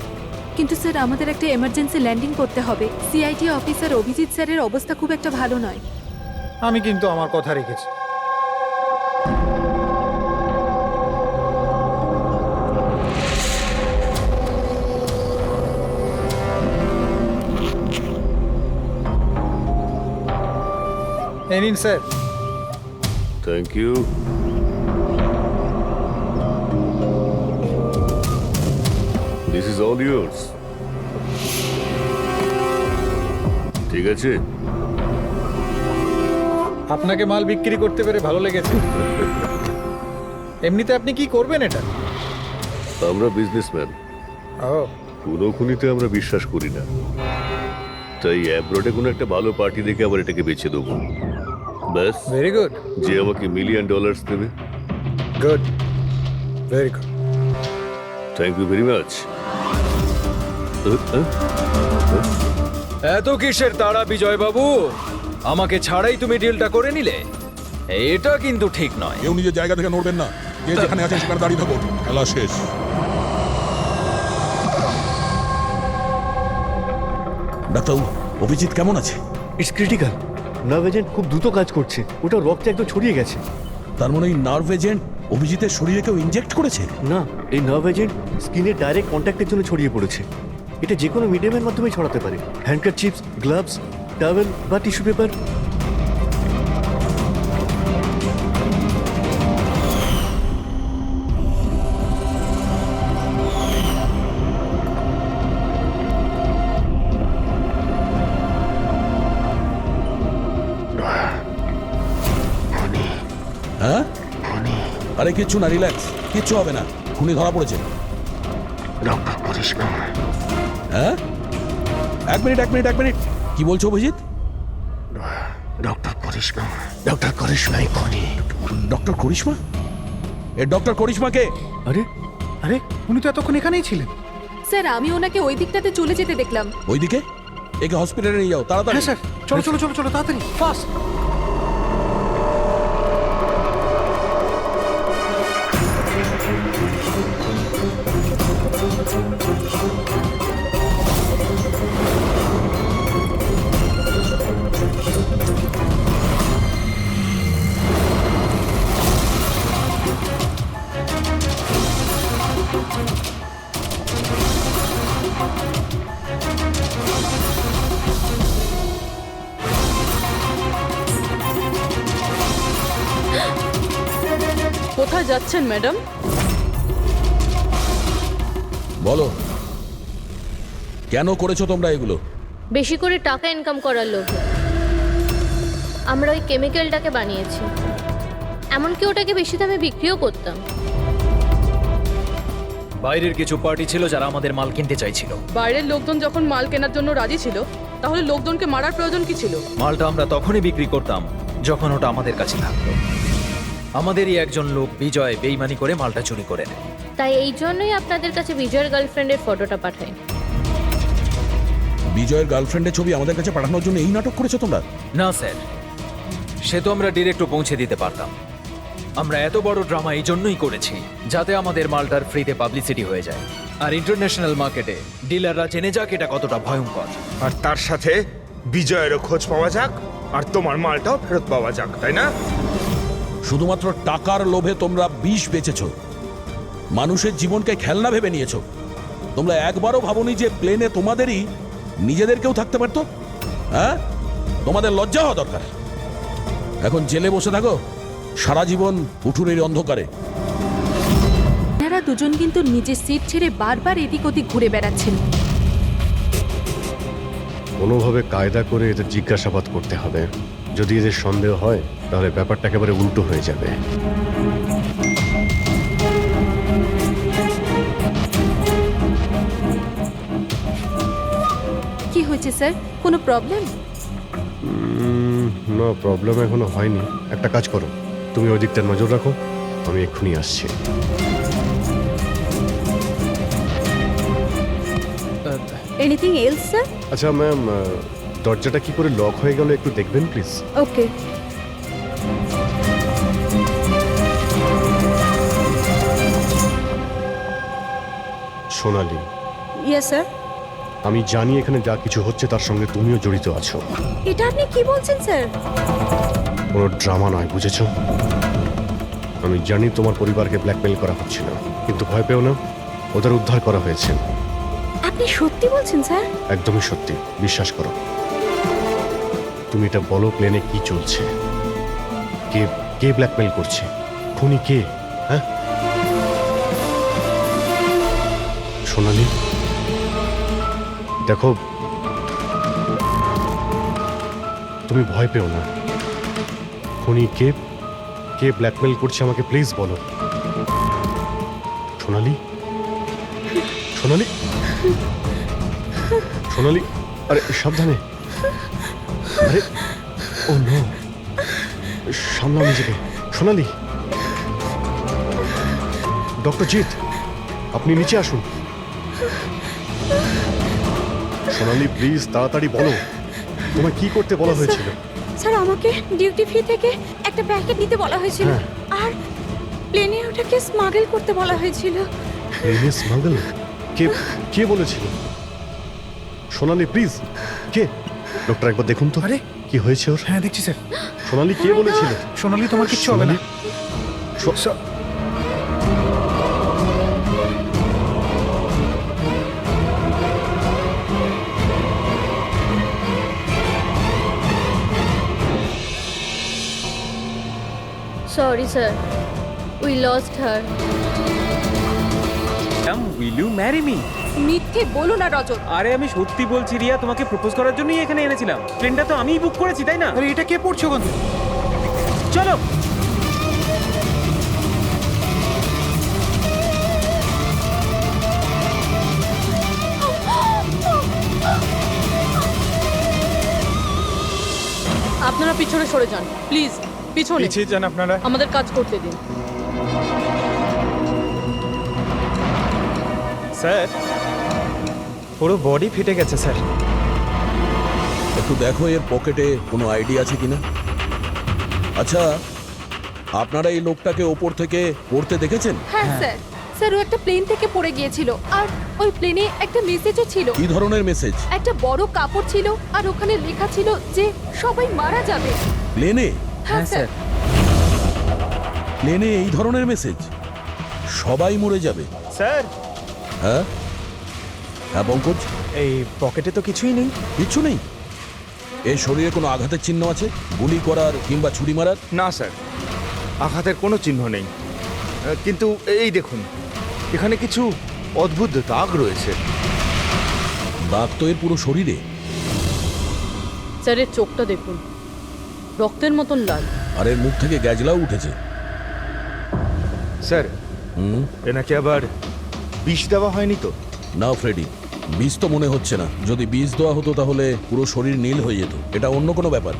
কিন্তু স্যার আমাদের একটা এমার্জেন্সি ল্যান্ডিং করতে হবে। সিআইডি অফিসার অভিজিৎ স্যারের অবস্থা খুব একটা ভালো নয়। আমি কিন্তু আমার কথা রেখেছি। এই নিন sir. Thank you. This is all yours. ঠিক আছে। আপনাকে মাল বিক্রি করতে পেরে ভালো লেগেছে। এমনিতে আপনি কি করবেন এটা? আমরা বিজনেসম্যান, কোনো খুনিতে আমরা বিশ্বাস করি না, তাই অ্যাব্রডে কোনো একটা ভালো পার্টি দেখে আবার এটাকে বেচে দেবো। ব্যাস। Very good. যে আমাকে $1,000,000 দেবে। Good, very good. Thank you very much. এত কিসের তাড়া বিজয় বাবু? আমাকে ছাড়াই তুমি ডিলটা করে নিলে? এটা কিন্তু ঠিক নয়। কেউ নিজের জায়গা থেকে নড়বেন না, যে যেখানে আছেন সেখানে দাঁড়িয়ে থাকুন, খেলা শেষ। ডাক্তারবাবু, অভিজিৎ কেমন আছে? It's critical. নার্ভ এজেন্ট খুব দ্রুত কাজ করছে, ওটা রক্তে একদম ছড়িয়ে গেছে। তার মানে এই নার্ভ এজেন্ট অভিজিতের শরীরে কেউ ইনজেক্ট করেছে? না, এই নার্ভ এজেন্ট স্কিনের ডাইরেক্ট কন্ট্যাক্টের জন্য ছড়িয়ে পড়েছে। এটা যে কোনো মিডিয়ামের মাধ্যমে ছড়াতে পারে। হ্যান্ডকারচিপস, গ্লাভস, টাওয়েল বা টিস্যু পেপার। হ্যাঁ, আরে কিচ্ছু না, রিল্যাক্স, কিচ্ছু হবে না। খুনি ধরা পড়েছে। হ্যাঁ, এক মিনিট। কি বলছো অভিজিৎ? ডক্টর করিশ্মাই খুনি। ডক্টর করিশ্মা? এ ডক্টর করিশ্মাকে? আরে আরে উনি তো এতক্ষণ এখানেই ছিলেন। স্যার আমি ওনাকে ওই দিকটাতে চলে যেতে দেখলাম। ওইদিকে? একে হসপিটালে নিয়ে যাও তাড়াতাড়ি। হ্যাঁ স্যার, চলো তাড়াতাড়ি, ফাস্ট। কোথায় যাচ্ছেন ম্যাডাম? বলো, কেন করেছো তোমরা এগুলো? বেশি করে টাকা ইনকাম করার লোভে আমরা ওই কেমিক্যালটাকে বানিয়েছি। এমনকি ওটাকে বেশি দামে বিক্রিও করতাম। বাইরের কিছু পার্টি ছিল যারা আমাদের মাল কিনতে চাইছিল। বাইরের লোকজন যখন মাল কেনার জন্য রাজি ছিল, তাহলে লোকজনকে মারার প্রয়োজন কি ছিল? মালটা আমরা তখনই বিক্রি করতাম যখন ওটা আমাদের কাছে থাকতো। আমাদেরই একজন লোক বিজয় বেইমানি করে মালটা চুরি করে নেয়। তাই এই জন্যই আপনাদের কাছে বিজয়ের গার্লফ্রেন্ডের ফটোটা পাঠাই। বিজয়ের গার্লফ্রেন্ডের ছবি আমাদের কাছে পাঠানোর জন্য এই নাটক করেছো তোমরা? না স্যার, সে তো আমরা ডিরেক্টও পৌঁছে দিতে পারতাম। আমরা এত বড় ড্রামা এই জন্যই করেছি যাতে আমাদের মালটার ফ্রিতে পাবলিসিটি হয়ে যায়, আর ইন্টারন্যাশনাল মার্কেটে ডিলাররা জেনে যাক এটা কতটা ভয়ঙ্কর। আর তার সাথে বিজয়েরও খোঁজ পাওয়া যাক, আর তোমার মালটাও ফেরত পাওয়া যাক, তাই না? শুধুমাত্র টাকার লোভে তোমরা বিষ বেচেছো, মানুষের জীবনকে খেলনা ভেবে নিয়েছো। তোমরা একবারও ভাবোনি যে প্লেনে তোমাদেরই নিজেদের কেউ থাকতে পারতো? হ্যাঁ, তোমাদের লজ্জা হওয়া দরকার। এখন জেলে বসে থাকো সারা জীবন উঠুনের অন্ধকারে। এনারা দুজন কিন্তু নিজের সিট ছেড়ে বারবার এদিক ওদিক ঘুরে বেড়াচ্ছেন। কোনোভাবে কায়দা করে এদের জিজ্ঞাসাবাদ করতে হবে। যদি এদের সন্দেহ হয় তাহলে ব্যাপারটা একেবারে উল্টো হয়ে যাবে। কি হয়েছে স্যার, কোনো প্রবলেম? না, প্রবলেম এখনো হয়নি। একটা কাজ করো, তুমি ওই দিকটা নজর রাখো, আমি এক্ষুনি আসছি। Anything else sir? আচ্ছা ম্যাম, দরজাটা কি করে লক হয়ে গেল একটু দেখবেন please? Okay. Sonali, yes sir. আমি জানি এখানে যা কিছু হচ্ছে তার সঙ্গে তুমিও জড়িত আছো। এটা আপনি কি বলছেন স্যার? কোনো ড্রামা নয়, বুঝেছো? আমি জানি তোমার পরিবারকে ব্ল্যাকমেল করা হচ্ছিল, কিন্তু ভয় পেও না, ওদের উদ্ধার করা হয়েছে। আপনি সত্যি বলছেন স্যার? একদমই সত্যি, বিশ্বাস করো। তুমি এটা বলো, প্লেনে কি চলছে? কে কে ব্ল্যাকমেল করছে? খুনি কে? হ্যাঁ সোনালি, দেখো, তুমি ভয় পেও না। খুনি কে, কে ব্ল্যাকমেল করছে আমাকে প্লিজ বলো। সোনালি, সোনালি, সোনালি, আরে সাবধানে। আরে ও নো, সামলাও নিজেকে। সোনালি, ডক্টর জিৎ, আপনি নিচে আসুন। সোনালি প্লিজ তাড়াতাড়ি বলো, তোমায় কি করতে বলা হয়েছিল? স্যার আমাকে ডিউটি ফ্রি থেকে একটা প্যাকেট দিতে বলা হয়েছিল আর প্লেনে ওটাকে স্মাগল করতে বলা হয়েছিল। প্লেনে স্মাগল? কে কে বলেছিল? সোনালি প্লিজ, কে? ডক্টর একবার দেখুন তো। আরে কি হয়েছে ওর? হ্যাঁ দেখছি স্যার। সোনালি কে বলেছিল? সোনালি তোমার কিচ্ছু হবে না। Sorry sir, we lost her. Will you marry me? মিথ্যে বলো না রজত। আরে আমি সত্যি বলছি রিয়া, তোমাকে প্রপোজ করার জন্যই এখানে এনেছিলাম। প্লেনটা তো আমিই বুক করেছি, তাই না? আরে এটা কে পড়ছো গন্ধ? চলো। আপনারা পিছনে সরে যান প্লিজ, পিছনে। পিছিয়ে যান আপনারা। আমাদের কাজ করতে দিন। স্যার পুরো বডি ফেটে গেছে স্যার। একটু দেখো এর পকেটে কোনো আইডি আছে কিনা। আচ্ছা, আপনারা এই লোকটাকে ওপর থেকে পড়তে দেখেছেন? হ্যাঁ স্যার। স্যার ও একটা প্লেন থেকে পড়ে গিয়েছিল আর ওই প্লেনে একটা মেসেজও ছিল। কি ধরনের মেসেজ? একটা বড় কাপড় ছিল আর ওখানে লেখা ছিল যে সবাই মারা যাবে। প্লেনে? হ্যাঁ স্যার। প্লেনে এই ধরনের মেসেজ? সবাই মরে যাবে? স্যার। হ্যাঁ হ্যাঁ পঙ্কজ, এই পকেটে তো কিছুই নেই। কিচ্ছু নেই? এই শরীরে কোনো আঘাতের চিহ্ন আছে? গুলি করার কিংবা ছুরি মারার? না স্যার, আঘাতের কোনো চিহ্ন নেই। কিন্তু এই দেখুন, এখানে কিছু অদ্ভুত দাগ রয়েছে। দাগ তো এর পুরো শরীরে। স্যার এর চোখটা দেখুন, রক্তের মতন লাল। আর এর মুখ থেকে গ্যাজলাও উঠেছে। স্যার এনাকে আবার বিষ দেওয়া হয়নি তো? না ফ্রেডি, বিষ তো মনে হচ্ছে না। যদি বিষ দেওয়া হতো তাহলে পুরো শরীর নীল হয়ে যেত। এটা অন্য কোনো ব্যাপার।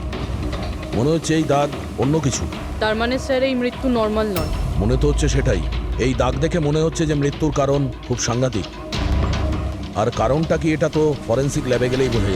মনে হচ্ছে এই দাগ অন্য কিছু। তার মানে স্যার এই মৃত্যু নর্মাল নয়। মনে তো হচ্ছে সেটাই। এই দাগ দেখে মনে হচ্ছে যে মৃত্যুর কারণ খুব সাংঘাতিক। আর কারণটা কি এটা তো ফরেন্সিক ল্যাবে গেলেই বোঝা যাবে।